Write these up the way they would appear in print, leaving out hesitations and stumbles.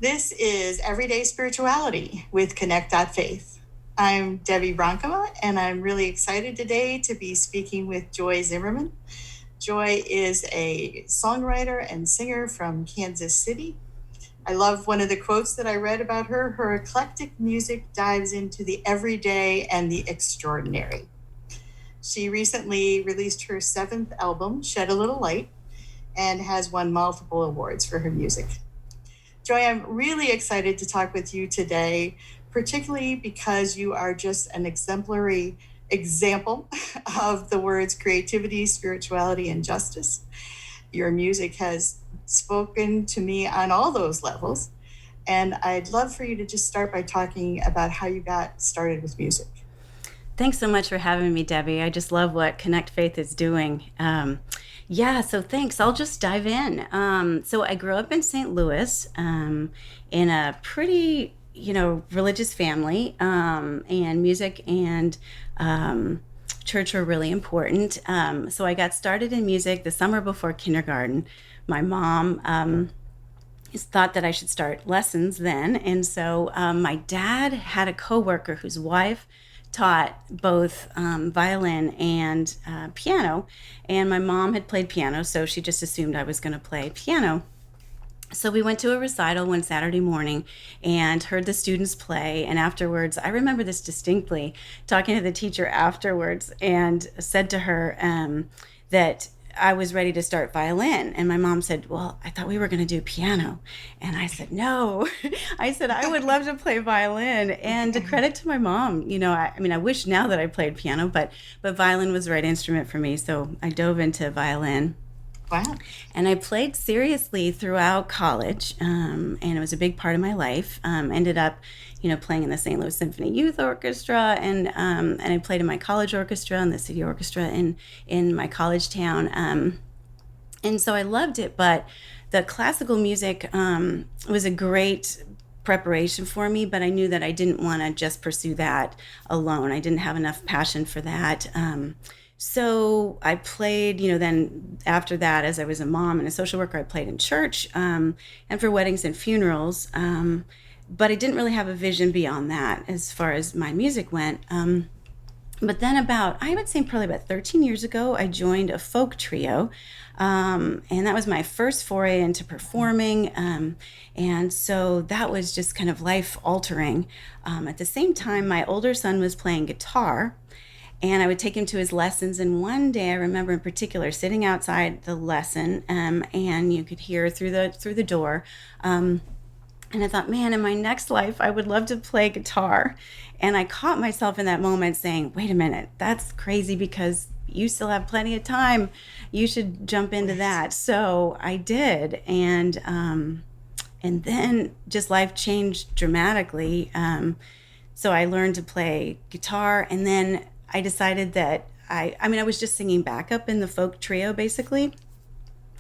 This is Everyday Spirituality with Connect.Faith. I'm Debbie Bronkema, and I'm really excited today to be speaking with Joy Zimmerman. Joy is a songwriter and singer from Kansas City. I love one of the quotes that I read about her. Her eclectic music dives into the everyday and the extraordinary. She recently released her 7th album, Shed a Little Light, and has won multiple awards for her music. Joy, I'm really excited to talk with you today, particularly because you are just an exemplary example of the words creativity, spirituality, and justice. Your music has spoken to me on all those levels, and I'd love for you to just start by talking about how you got started with music. Thanks so much for having me, Debbie. I just love what Connect Faith is doing. So thanks. I'll just dive in. So I grew up in St. Louis in a pretty, religious family, and music and church were really important. So I got started in music the summer before kindergarten. My mom thought that I should start lessons then. And so my dad had a coworker whose wife taught both violin and piano, and my mom had played piano, so she just assumed I was going to play piano. So we went to a recital one Saturday morning and heard the students play. And afterwards, I remember this distinctly, talking to the teacher afterwards, and said to her that I was ready to start violin. And my mom said, "Well, I thought we were going to do piano." And I said, "No." I said, "I would love to play violin." And to credit to my mom, I wish now that I played piano, but violin was the right instrument for me. So I dove into violin. Wow. And I played seriously throughout college, and it was a big part of my life. Ended up, playing in the St. Louis Symphony Youth Orchestra, and I played in my college orchestra and the city orchestra in my college town. And so I loved it, but the classical music was a great preparation for me, but I knew that I didn't want to just pursue that alone. I didn't have enough passion for that. So I played, then after that, as I was a mom and a social worker, I played in church and for weddings and funerals. But I didn't really have a vision beyond that as far as my music went. But then I would say probably about 13 years ago, I joined a folk trio. And that was my first foray into performing. And so that was just kind of life altering. At the same time, my older son was playing guitar, and I would take him to his lessons. And one day, I remember in particular sitting outside the lesson, and you could hear through the door. And I thought, man, in my next life, I would love to play guitar. And I caught myself in that moment saying, "Wait a minute, that's crazy because you still have plenty of time. You should jump into that." So I did, and then just life changed dramatically. So I learned to play guitar, and then I decided that I was just singing backup in the folk trio, basically.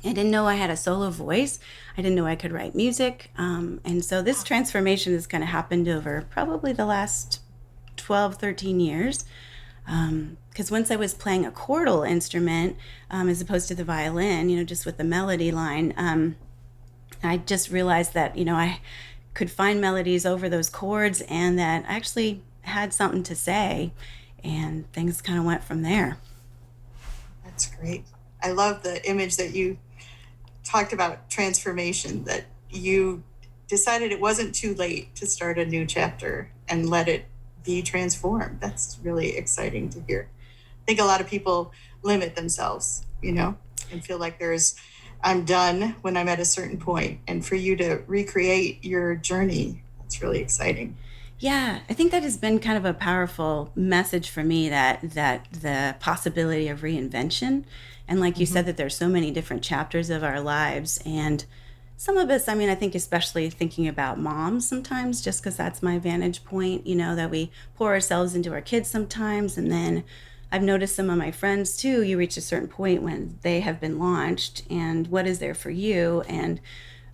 I didn't know I had a solo voice. I didn't know I could write music. And so this transformation has kind of happened over probably the last 12, 13 years. Because once I was playing a chordal instrument as opposed to the violin, just with the melody line, I just realized that, I could find melodies over those chords and that I actually had something to say. And things kind of went from there. That's great. I love the image that you talked about transformation, that you decided it wasn't too late to start a new chapter and let it be transformed. That's really exciting to hear. I think a lot of people limit themselves, and feel like I'm done when I'm at a certain point. And for you to recreate your journey, that's really exciting. Yeah, I think that has been kind of a powerful message for me, that the possibility of reinvention. And like you said, that there's so many different chapters of our lives. And some of us, I think especially thinking about moms sometimes, just because that's my vantage point, that we pour ourselves into our kids sometimes. And then I've noticed some of my friends too, you reach a certain point when they have been launched, and what is there for you? And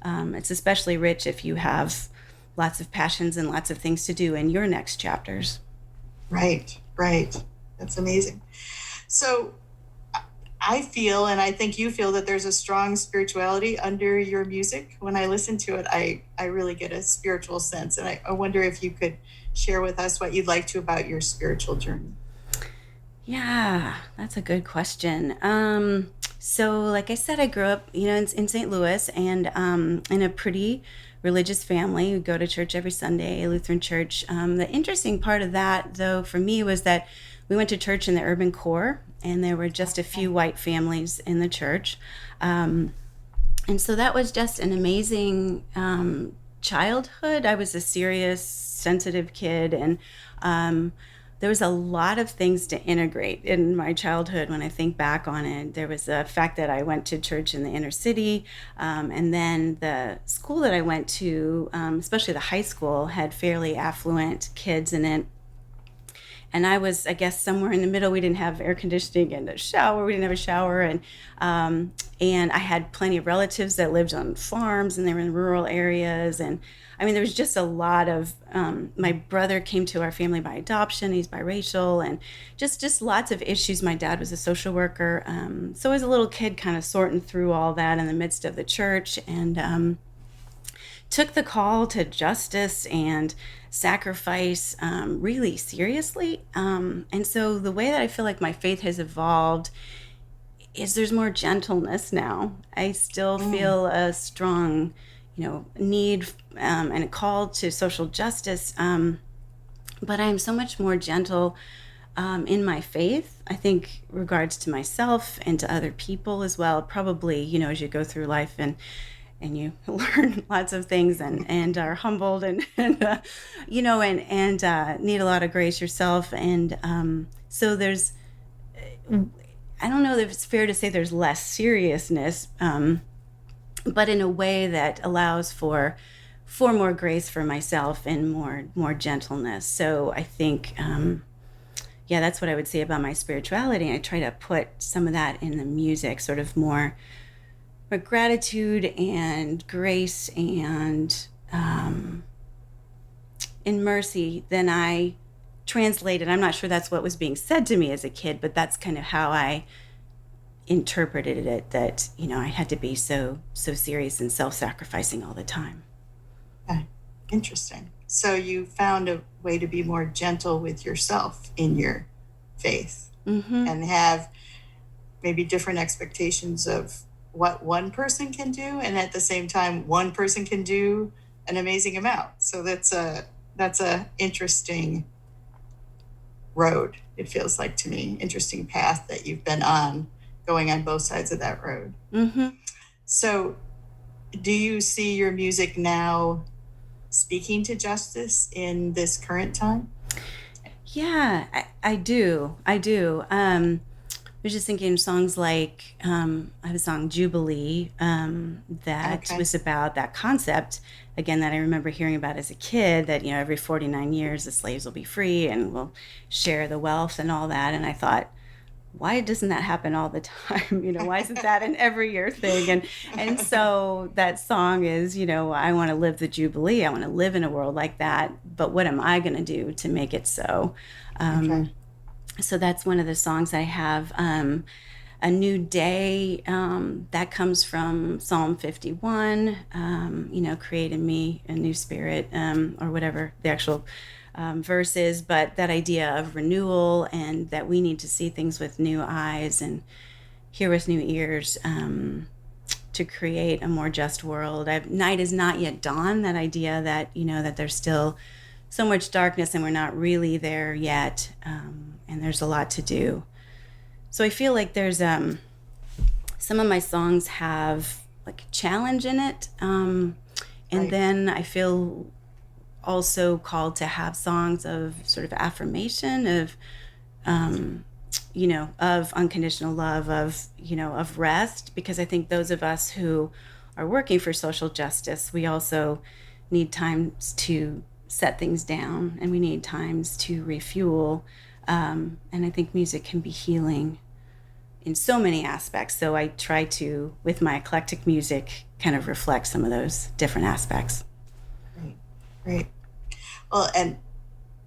it's especially rich if you have lots of passions and lots of things to do in your next chapters. Right. That's amazing. So I feel, and I think you feel, that there's a strong spirituality under your music. When I listen to it, I really get a spiritual sense. And I wonder if you could share with us what you'd like to about your spiritual journey. Yeah, that's a good question. So, like I said, I grew up, in St. Louis, and in a pretty religious family. We go to church every Sunday, Lutheran church. The interesting part of that, though, for me, was that we went to church in the urban core, and there were just a few white families in the church. Um, and so that was just an amazing childhood. I was a serious, sensitive kid, and um, there was a lot of things to integrate in my childhood when I think back on it. There was the fact that I went to church in the inner city, and then the school that I went to, especially the high school, had fairly affluent kids in it. And I was, I guess, somewhere in the middle. We didn't have air conditioning and a shower. We didn't have a shower, and I had plenty of relatives that lived on farms, and they were in rural areas. And I mean, there was just a lot of. My brother came to our family by adoption. He's biracial, and just lots of issues. My dad was a social worker, so as a little kid, kind of sorting through all that in the midst of the church, and took the call to justice and sacrifice really seriously. And so the way that I feel like my faith has evolved is there's more gentleness now. I still Mm, feel a strong, need and a call to social justice, but I'm so much more gentle in my faith. I think regards to myself and to other people as well. Probably, as you go through life and you learn lots of things and are humbled and need a lot of grace yourself. And so there's, I don't know if it's fair to say there's less seriousness, but in a way that allows for more grace for myself and more gentleness. So I think, yeah, that's what I would say about my spirituality. I try to put some of that in the music, sort of more but gratitude and grace and in mercy, then I translated. I'm not sure that's what was being said to me as a kid, but that's kind of how I interpreted it. That I had to be so serious and self-sacrificing all the time. okay. Interesting. So you found a way to be more gentle with yourself in your faith Mm-hmm. and have maybe different expectations of what one person can do, and at the same time one person can do an amazing amount. So that's a interesting road, it feels like to me, interesting path that you've been on, going on both sides of that road. Mm-hmm. So do you see your music now speaking to justice in this current time? Yeah, I do. I do. I was just thinking songs like I have a song Jubilee that Okay. was about that concept again that I remember hearing about as a kid that every 49 years the slaves will be free and will share the wealth and all that. And I thought, why doesn't that happen all the time? Why isn't that an every year thing? And so that song is, I want to live the Jubilee. I want to live in a world like that. But what am I going to do to make it so? Okay. Um, so that's one of the songs I have. A New Day, that comes from Psalm 51, create in me a new spirit, or whatever the actual verse is, but that idea of renewal and that we need to see things with new eyes and hear with new ears, to create a more just world. Night is not yet dawn, that idea that, that there's still so much darkness and we're not really there yet, and there's a lot to do. So I feel like there's some of my songs have like a challenge in it, and Right. then I feel also called to have songs of sort of affirmation of of unconditional love, of rest, because I think those of us who are working for social justice, we also need times to set things down and we need times to refuel. And I think music can be healing in so many aspects. So I try to, with my eclectic music, kind of reflect some of those different aspects. Great. Great. Well, and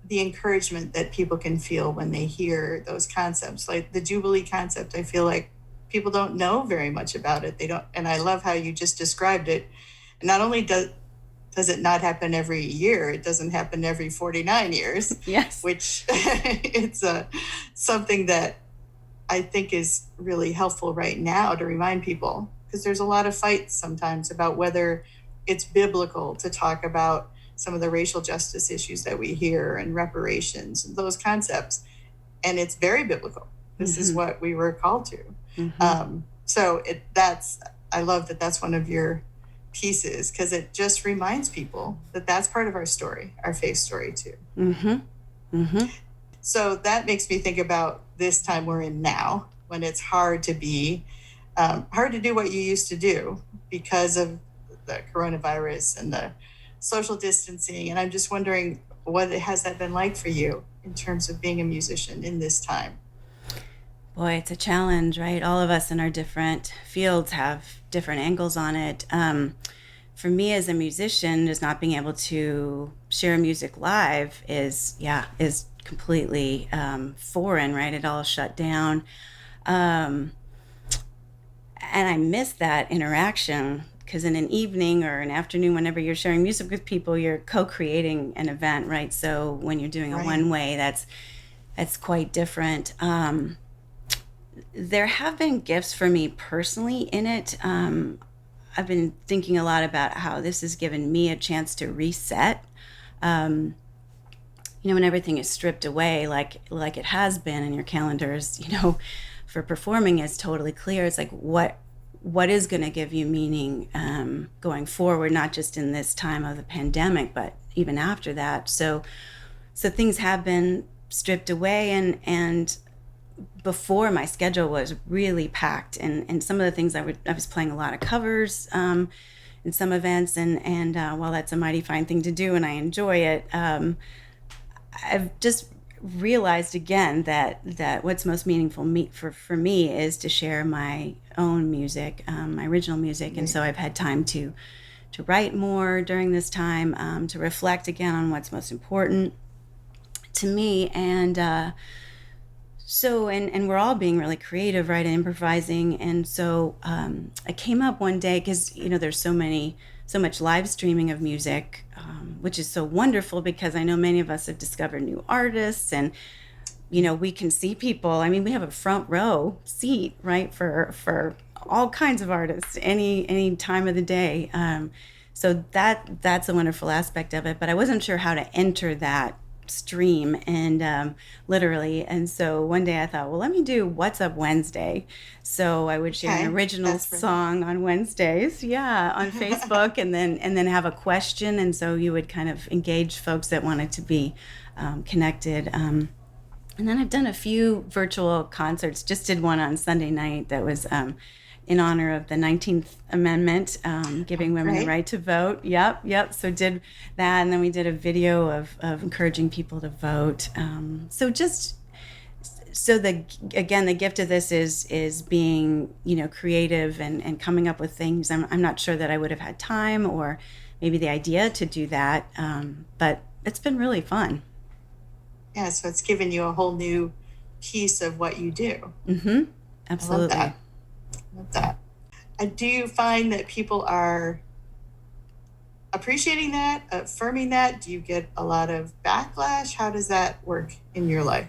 the encouragement that people can feel when they hear those concepts, like the Jubilee concept, I feel like people don't know very much about it. They don't, and I love how you just described it. Not only does it not happen every year, it doesn't happen every 49 years, Yes. which it's something that I think is really helpful right now to remind people, because there's a lot of fights sometimes about whether it's biblical to talk about some of the racial justice issues that we hear and reparations and those concepts. And it's very biblical. This is what we were called to. So I love that that's one of your pieces, because it just reminds people that that's part of our story, our faith story too. So that makes me think about this time we're in now, when it's hard to do what you used to do because of the coronavirus and the social distancing. And I'm just wondering, what has that been like for you in terms of being a musician in this time? Boy, it's a challenge, right? All of us in our different fields have different angles on it. For me as a musician, just not being able to share music live is completely foreign, right? It all shut down. Um, and I miss that interaction, because in an evening or an afternoon, whenever you're sharing music with people, you're co-creating an event, right? So when you're doing a Right. one way, that's quite different. There have been gifts for me personally in it. I've been thinking a lot about how this has given me a chance to reset. Um, when everything is stripped away, like it has been, and your calendars, for performing is totally clear. It's like what is going to give you meaning going forward, not just in this time of the pandemic, but even after that. So things have been stripped away, and before, my schedule was really packed, and some of the things I was playing a lot of covers in some events, and while that's a mighty fine thing to do and I enjoy it, I've just realized again that what's most meaningful for me is to share my own music, my original music. And so I've had time to write more during this time, to reflect again on what's most important to me. And we're all being really creative, right, and improvising. And so I came up one day, because there's so much live streaming of music, which is so wonderful, because I know many of us have discovered new artists, and we can see people. I mean, we have a front row seat, right, for all kinds of artists any time of the day. So that's a wonderful aspect of it. But I wasn't sure how to enter that stream, and literally. And so one day I thought, well, let me do What's Up Wednesday. So I would share an original song on Wednesdays, on Facebook, and then have a question. And so you would kind of engage folks that wanted to be connected. And then I've done a few virtual concerts. Just did one on Sunday night that was in honor of the 19th Amendment, giving women the right to vote. Yep. So did that, and then we did a video of encouraging people to vote. So the gift of this is being creative and coming up with things. I'm not sure that I would have had time or maybe the idea to do that, but it's been really fun. Yeah, so it's given you a whole new piece of what you do. Absolutely. I love that. Do you find that people are appreciating that, affirming that? Do you get a lot of backlash? How does that work in your life?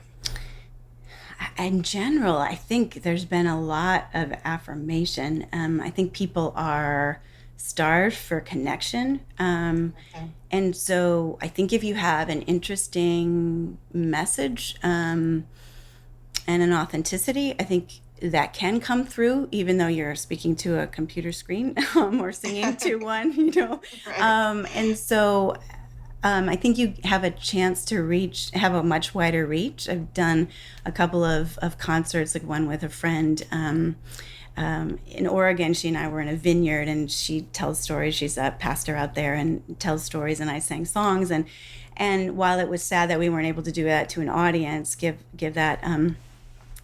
In general, I think there's been a lot of affirmation. I think people are starved for connection. And so I think if you have an interesting message and an authenticity, I think that can come through, even though you're speaking to a computer screen or singing to one, And so I think you have a chance to have a much wider reach. I've done a couple of concerts, like one with a friend in Oregon. She and I were in a vineyard, and she tells stories. She's a pastor out there and tells stories, and I sang songs. And while it was sad that we weren't able to do that to an audience, give that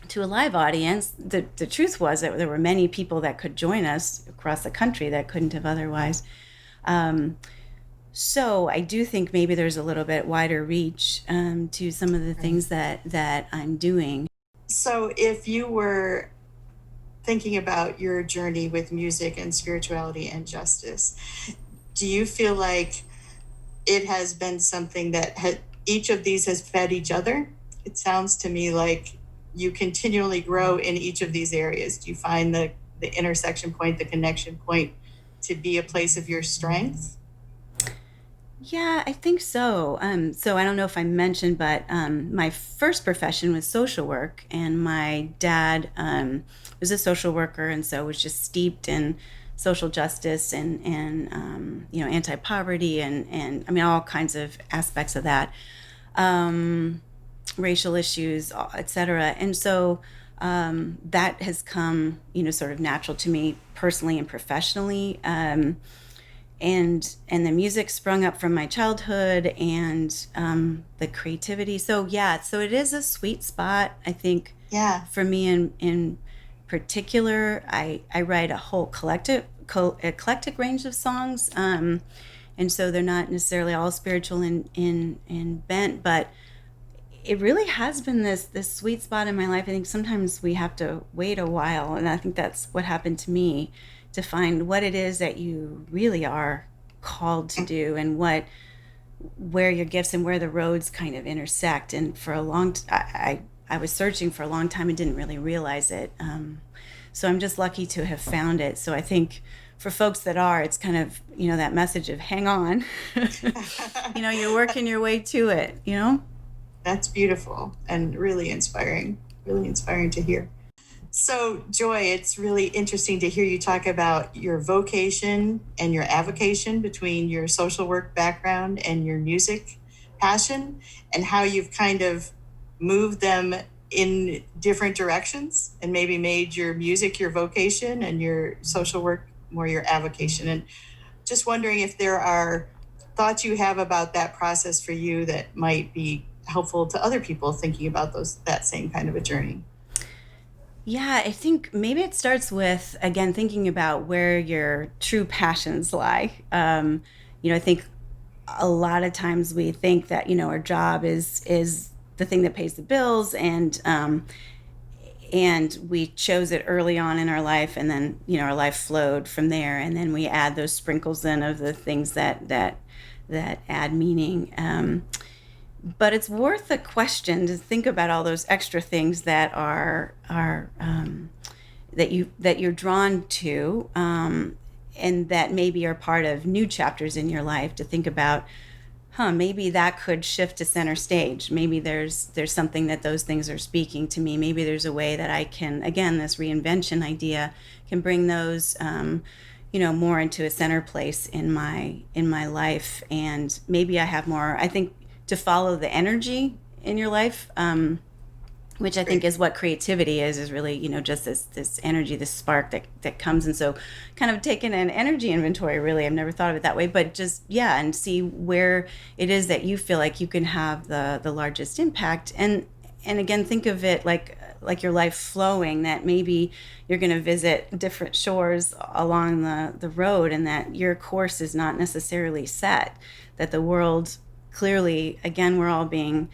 to a live audience, the truth was that there were many people that could join us across the country that couldn't have otherwise. So I do think maybe there's a little bit wider reach to some of the things that I'm doing. So if you were thinking about your journey with music and spirituality and justice, do you feel like it has been something that each of these has fed each other? It sounds to me like you continually grow in each of these areas. Do you find the intersection point, the connection point, to be a place of your strength? Yeah, I think so. So I don't know if I mentioned, but my first profession was social work, and my dad was a social worker, and so was just steeped in social justice and anti-poverty and I mean all kinds of aspects of that, um, racial issues, etc. And so that has come sort of natural to me personally and professionally. And the music sprung up from my childhood and the creativity. So yeah, so it is a sweet spot, I think, Yeah. for me in particular. I write a whole eclectic range of songs, and so they're not necessarily all spiritual in bent, but it really has been this sweet spot in my life. I think sometimes we have to wait a while, and I think that's what happened to me, to find what it is that you really are called to do, and where your gifts and where the roads kind of intersect. And for a I was searching for a long time and didn't really realize it. So I'm just lucky to have found it. So I think for folks that are, it's kind of that message of hang on. You're working your way to it. That's beautiful and really inspiring to hear. So, Joy, it's really interesting to hear you talk about your vocation and your avocation between your social work background and your music passion, and how you've kind of moved them in different directions and maybe made your music your vocation and your social work more your avocation. And just wondering if there are thoughts you have about that process for you that might be helpful to other people thinking about that same kind of a journey. Yeah, I think maybe it starts with, again, thinking about where your true passions lie. I think a lot of times we think that our job is the thing that pays the bills, and we chose it early on in our life, and then our life flowed from there, and then we add those sprinkles in of the things that add meaning. But it's worth a question to think about all those extra things that are that you're drawn to, and that maybe are part of new chapters in your life. To think about, maybe that could shift to center stage. Maybe there's something that those things are speaking to me. Maybe there's a way that I can, again, this reinvention idea can bring those more into a center place in my life. And maybe I have more, I think, to follow the energy in your life, which I think Great. is what creativity is really, just this energy, this spark that comes. And so kind of taking an energy inventory, really, I've never thought of it that way, but just, yeah, and see where it is that you feel like you can have the largest impact. And again, think of it like your life flowing, that maybe you're going to visit different shores along the road, and that your course is not necessarily set, that the world clearly, again, we're all being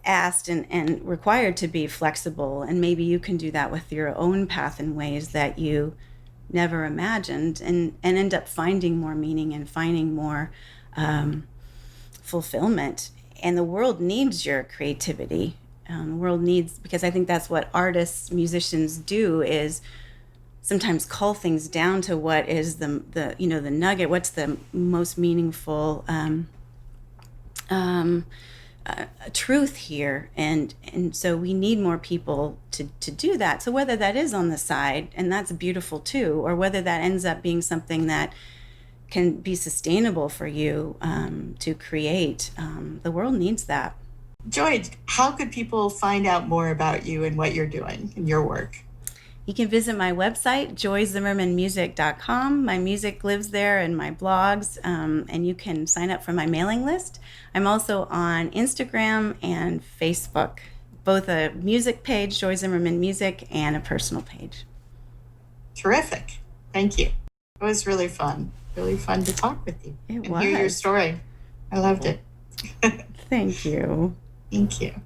asked and required to be flexible, and maybe you can do that with your own path in ways that you never imagined, and end up finding more meaning and finding more fulfillment. And the world needs your creativity. The world needs, because I think that's what artists, musicians do, is sometimes cull things down to what is the nugget, what's the most meaningful truth here. And so we need more people to do that. So whether that is on the side, and that's beautiful too, or whether that ends up being something that can be sustainable for you, to create, the world needs that. Joy, how could people find out more about you and what you're doing in your work? You can visit my website, joyzimmermanmusic.com. My music lives there, and my blogs, and you can sign up for my mailing list. I'm also on Instagram and Facebook, both a music page, Joy Zimmerman Music, and a personal page. Terrific. Thank you. It was really fun to talk with you It and hear your was. story. I loved it. Thank you. Thank you.